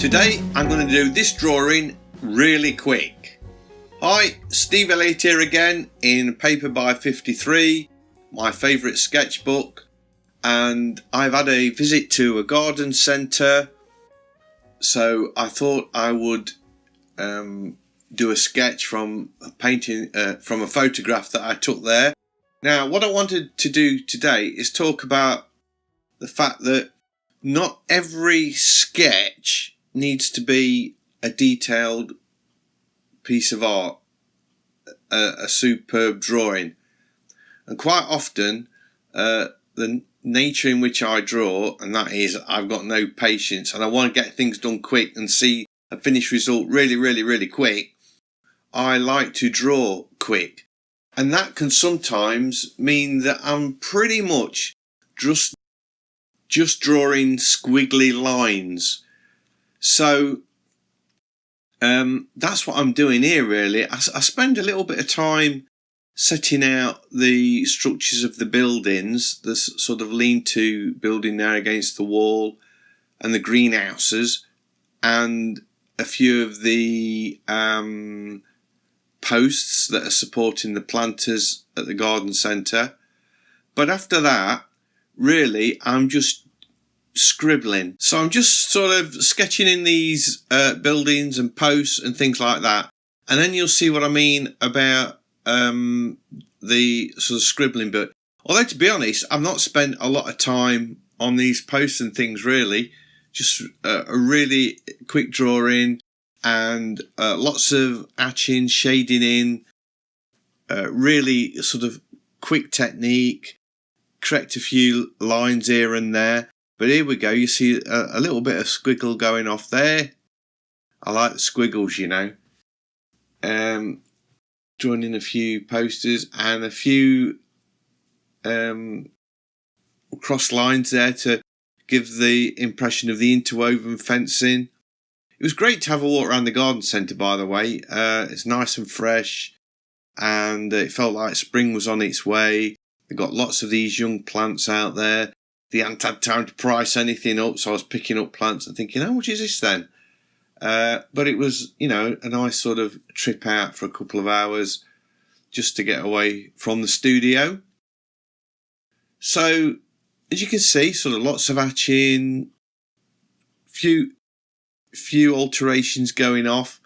Today I'm going to do this drawing really quick. Hi, Steve Elliott here again in Paper by 53, my favourite sketchbook, and I've had a visit to a garden centre, so I thought I would do a sketch from a painting, from a photograph that I took there. Now what I wanted to do today is talk about the fact that not every sketch needs to be a detailed piece of art, a superb drawing. And quite often the nature in which I draw, and that is I've got no patience and I want to get things done quick and see a finished result really quick. I like to draw quick, and that can sometimes mean that I'm pretty much just drawing squiggly lines. So that's what I'm doing here really. I spend a little bit of time setting out the structures of the buildings, the sort of lean-to building there against the wall, and the greenhouses, and a few of the posts that are supporting the planters at the garden centre. But after that, really, I'm just scribbling. So I'm just sort of sketching in these buildings and posts and things like that. And then you'll see what I mean about the sort of scribbling bit. Although, to be honest, I've not spent a lot of time on these posts and things really. Just a really quick drawing and lots of hatching, shading in, really sort of quick technique, correct a few lines here and there. But here we go, you see a little bit of squiggle going off there. I like the squiggles, you know. Drawing in a few posters and a few cross lines there to give the impression of the interwoven fencing. It was great to have a walk around the garden centre, by the way. It's nice and fresh, and it felt like spring was on its way. They've got lots of these young plants out there. They hadn't had time to price anything up, so I was picking up plants and thinking, how much is this then? But it was, you know, a nice sort of trip out for a couple of hours just to get away from the studio. So, as you can see, sort of lots of hatching, few alterations going off,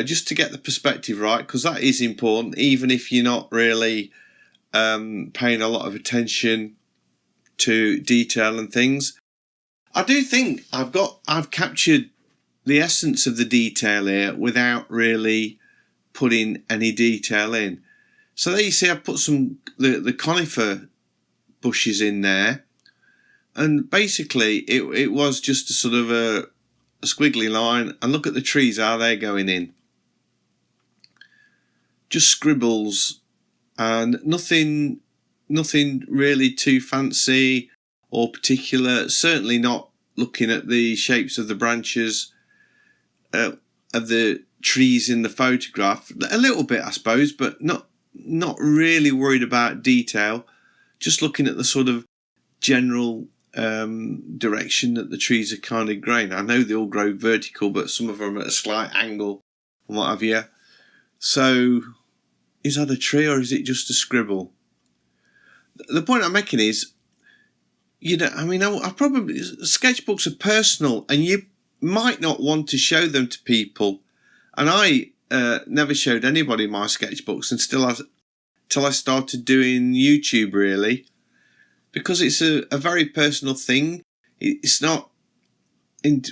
just to get the perspective right, because that is important, even if you're not really paying a lot of attention to detail and things. I do think I've captured the essence of the detail here without really putting any detail in. So there you see I've put some the conifer bushes in there, and basically it was just a sort of a squiggly line, and look at the trees, how they're going in. Just scribbles and nothing really too fancy or particular, certainly not looking at the shapes of the branches of the trees in the photograph. A little bit, I suppose, but not really worried about detail, just looking at the sort of general direction that the trees are kind of growing. I know they all grow vertical, but some of them are at a slight angle and what have you. So is that a tree or is it just a scribble? The point I'm making is, you know, I mean, I probably, sketchbooks are personal and you might not want to show them to people. And I never showed anybody my sketchbooks until I started doing YouTube, really, because it's a very personal thing. It's not,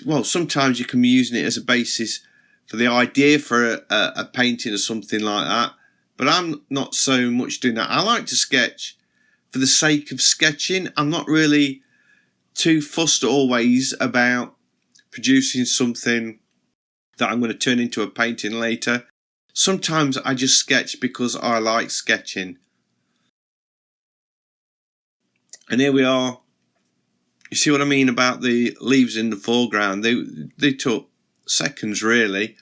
well, sometimes you can be using it as a basis for the idea for a painting or something like that, but I'm not so much doing that. I like to sketch for the sake of sketching. I'm not really too fussed always about producing something that I'm going to turn into a painting later. Sometimes I just sketch because I like sketching. And here we are. You see what I mean about the leaves in the foreground? They took seconds really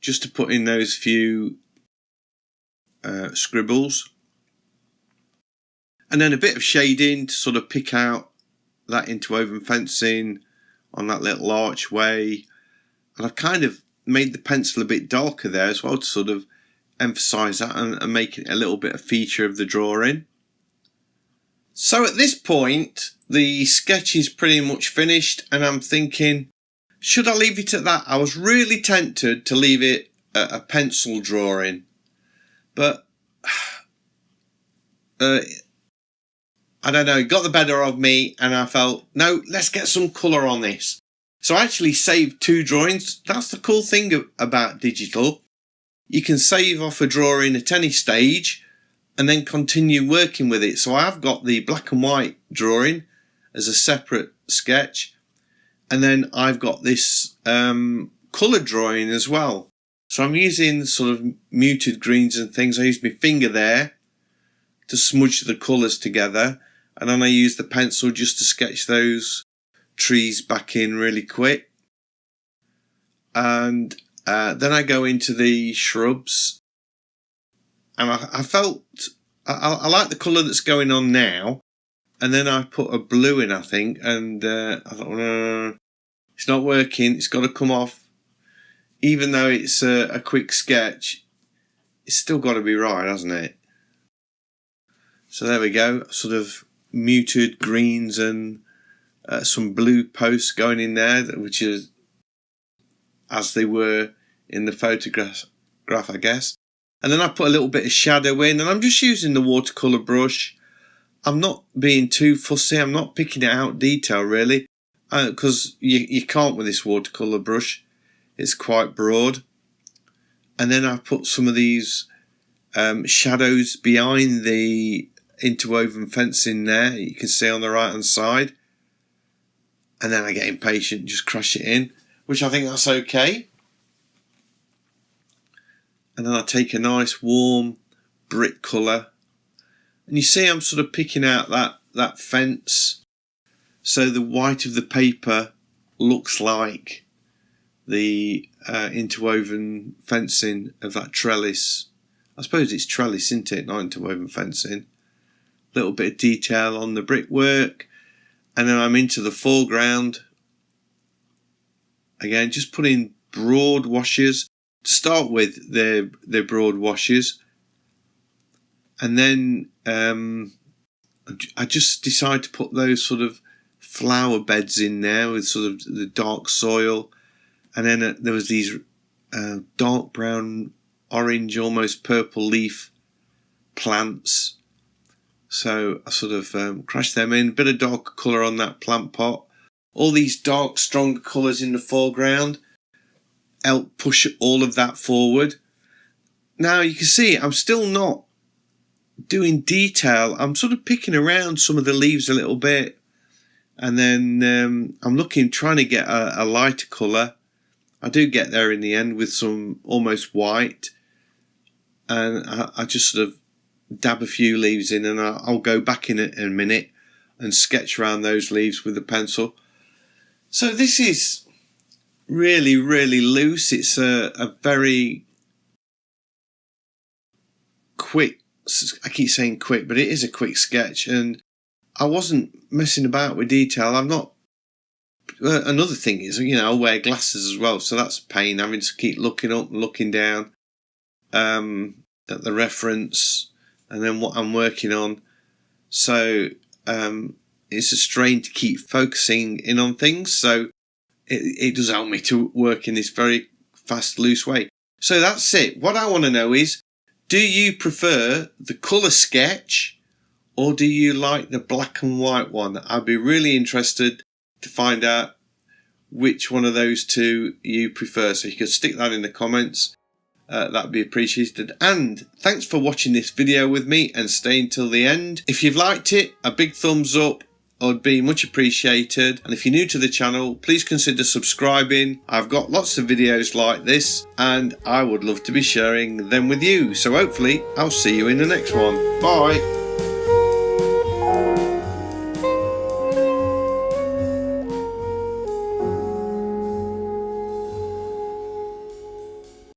just to put in those few scribbles. And then a bit of shading to sort of pick out that interwoven fencing on that little archway. And I've kind of made the pencil a bit darker there as well to sort of emphasise that and make it a little bit of feature of the drawing. So at this point, the sketch is pretty much finished, and I'm thinking, should I leave it at that? I was really tempted to leave it at a pencil drawing, but I don't know, it got the better of me, and I felt, no, let's get some colour on this. So I actually saved 2 drawings. That's the cool thing about digital. You can save off a drawing at any stage and then continue working with it. So I've got the black and white drawing as a separate sketch, and then I've got this colour drawing as well. So I'm using sort of muted greens and things. I use my finger there to smudge the colours together, and then I use the pencil just to sketch those trees back in really quick. And then I go into the shrubs, and I felt I like the colour that's going on now, and then I put a blue in, I think, and I thought, no, it's not working, it's got to come off. Even though it's a quick sketch, it's still got to be right, hasn't it? So there we go, sort of muted greens and some blue posts going in there, which is as they were in the photograph, I guess. And then I put a little bit of shadow in, and I'm just using the watercolor brush. I'm not being too fussy, I'm not picking out detail really, because you can't with this watercolor brush. It's quite broad. And then I put some of these shadows behind the interwoven fencing there, you can see on the right hand side. And then I get impatient, just crush it in, which I think that's okay. And then I take a nice warm brick colour, and you see I'm sort of picking out that fence, so the white of the paper looks like the interwoven fencing of that trellis. I suppose it's trellis, isn't it, not interwoven fencing. A little bit of detail on the brickwork, and then I'm into the foreground. Again, just putting broad washes. To start with, they're broad washes, and then I just decide to put those sort of flower beds in there with sort of the dark soil, and then there was these dark brown, orange, almost purple leaf plants. So I sort of crashed them in, a bit of darker colour on that plant pot. All these dark, stronger colours in the foreground help push all of that forward. Now you can see I'm still not doing detail. I'm sort of picking around some of the leaves a little bit, and then I'm trying to get a lighter colour. I do get there in the end with some almost white, and I just sort of dab a few leaves in, and I'll go back in a minute and sketch around those leaves with the pencil. So this is really, really loose. It's a very quick, I keep saying quick, but it is a quick sketch, and I wasn't messing about with detail. I'm not. Another thing is, I wear glasses as well, so that's a pain, having to keep looking up and looking down at the reference and then what I'm working on. So it's a strain to keep focusing in on things, so it does help me to work in this very fast, loose way. So that's it. What I want to know is, do you prefer the colour sketch, or do you like the black and white one? I'd be really interested to find out which one of those two you prefer. So you could stick that in the comments. That'd be appreciated. And thanks for watching this video with me and staying till the end. If you've liked it, a big thumbs up would be much appreciated, and if you're new to the channel, please consider subscribing. I've got lots of videos like this, and I would love to be sharing them with you, so hopefully I'll see you in the next one. Bye.